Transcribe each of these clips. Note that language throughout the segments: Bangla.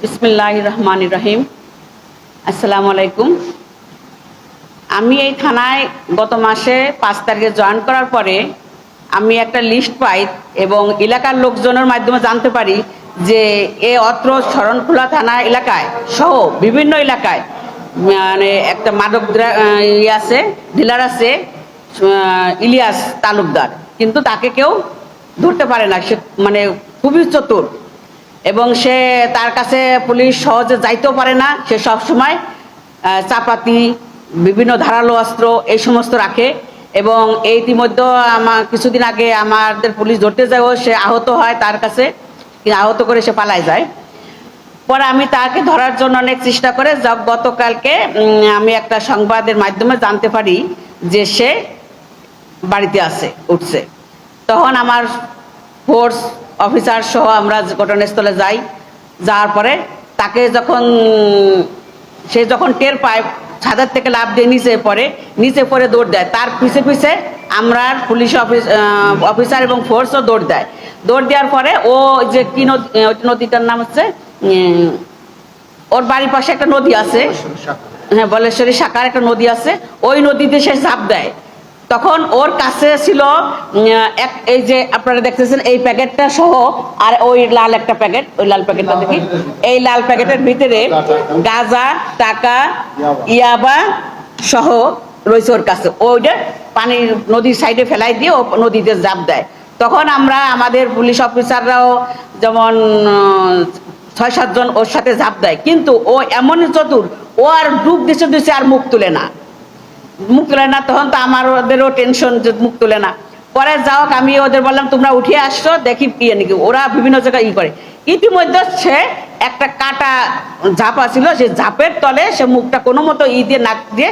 বিসমিল্লাহির রহমানির রহিম। আসসালামু আলাইকুম। আমি এই থানায় গত মাসে 5 তারিখে জয়েন করার পরে আমি একটা লিস্ট পাই এবং এলাকার লোকজনের মাধ্যমে জানতে পারি যে অত্র শরণখোলা থানা এলাকায় সহ বিভিন্ন এলাকায় মানে একটা মাদক আছে, ডিলার আছে, ইলিয়াস তালুকদার, কিন্তু তাকে কেউ ধরতে পারে না। সে মানে খুবই চতুর এবং সে তার কাছে পুলিশ সহজে যাইতেও পারে না। সে সব সময় চাপাতি, বিভিন্ন ধারালো অস্ত্র এই সমস্ত রাখে এবং ইতিমধ্যে কিছুদিন আগে আমাদের পুলিশ ধরতে যাও, সে আহত হয়, তার কাছে আহত করে সে পালায় যায়। পরে আমি তাকে ধরার জন্য অনেক চেষ্টা করে গতকালকে আমি একটা সংবাদের মাধ্যমে জানতে পারি যে সে বাড়িতে উঠছে। তখন আমার ফোর্স অফিসার সহ আমরা ঘটনাস্থলে যাই। যাওয়ার পরে তাকে যখন টের পায়, ছাদের থেকে লাফ দিয়ে নিচে পড়ে দৌড় দেয়। তার পিছে পিছে আমরা পুলিশ অফিসার এবং ফোর্সও দৌড় দেয়। দৌড় দেওয়ার পরে ও যে কি নদীটার নাম হচ্ছে, ওর বাড়ির পাশে একটা নদী আছে, হ্যাঁ, বলেশ্বরী শাখার একটা নদী আছে, ওই নদীতে সে ঝাঁপ দেয়। তখন ওর কাছে ছিল এই যে আপনারা দেখতেছেন এই প্যাকেটটা সহ আর ওই লাল একটা প্যাকেট, ওই লাল প্যাকেটটা দেখি, এই লাল প্যাকেটের ভিতরে গাঁজা, টাকা, ইয়াবা সহ রয়েছে ওর কাছে। ওইটা পানির নদীর সাইডে ফেলাই দিয়ে ও নদীতে ঝাঁপ দেয়। তখন আমরা আমাদের পুলিশ অফিসাররাও যেমন 6-7 জন ওর সাথে ঝাঁপ দেয়, কিন্তু ও এমনই চতুর, ও আর ডুব দিছে আর মুখ তুলে না। তখন তো আমাদেরও টেনশন যে মুখ তুলে না। পরে যাও আমি ওদের বললাম তোমরা উঠিয়ে আসছো, দেখি নাকি। ওরা বিভিন্ন জায়গায় করে। ইতিমধ্যে সে একটা কাটা ঝাপ ছিল, সে ঝাপের তলে সে মুখটা কোনো মতো দিয়ে নাক দিয়ে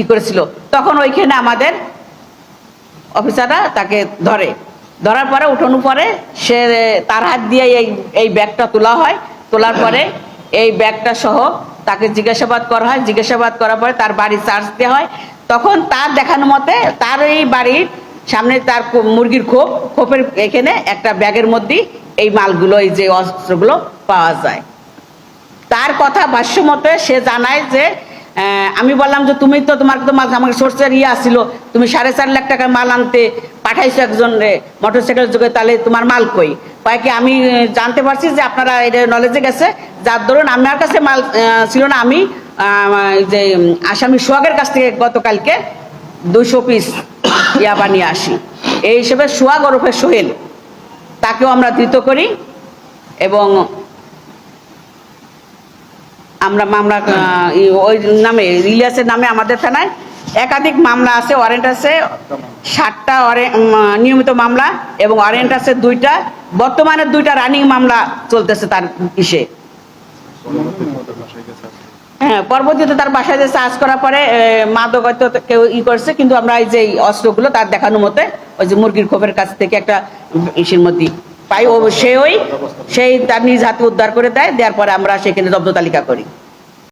করেছিল। তখন ওইখানে আমাদের অফিসাররা তাকে ধরার পরে উঠানো পরে সে তার হাত দিয়ে এই ব্যাগটা তোলা হয়। তোলার পরে এই ব্যাগটা সহ তাকে জিজ্ঞাসাবাদ করা হয়। জিজ্ঞাসাবাদ করার পরে তার বাড়ি চার্জ দেওয়া হয়। তখন তার দেখানো মতে তার এই বাড়ির সামনে তার মুরগির খোপের এখানে একটা ব্যাগের মধ্যে এই মালগুলো, এই যে অস্ত্রগুলো পাওয়া যায়। তার কথা ভাষ্য মতে সে জানায় যে আমি বললাম যে তুমি তো তোমার তো মাল আমাকে সোর্সের আসছিল, তুমি 4.5 লাখ টাকার মাল আনতে পাঠাইছো একজন মোটরসাইকেল যোগে, তাহলে তোমার মাল কই? কয় কি আমি জানতে পারছি যে আপনারা এটা নলেজে গেছে, যার ধরুন আমার কাছে মাল ছিল না। আমি যে আসামি সোহাগের কাছ থেকে গতকালকে 200 পিস ইয়াবা নিয়ে আসি। এই হিসেবে সোহাগ ওরফে সোহেল, তাকেও আমরা ধৃত করি এবং আমরা মামলা ওই নামে, ইলিয়াসের নামে আমাদের থানায় একাধিক মামলা আছে, ওয়ারেন্ট আছে 7টা নিয়মিত মামলা এবং ওয়ারেন্ট আছে 2টা। বর্তমানে 2টা রানিং মামলা চলতেছে তার ইসে। হ্যাঁ, পরবর্তীতে তার বাসায় যে চার্জ করার পরে মাদক হয়তো কেউ করছে, কিন্তু আমরা এই যে অস্ত্রগুলো তার দেখানো মতে ওই যে মুরগির খোপের কাছ থেকে একটা ইসের মধ্যে পাই, ও সেই তার নিজ হাতে উদ্ধার করে দেয়। দেওয়ার পরে আমরা সেখানে জব্দ তালিকা করি।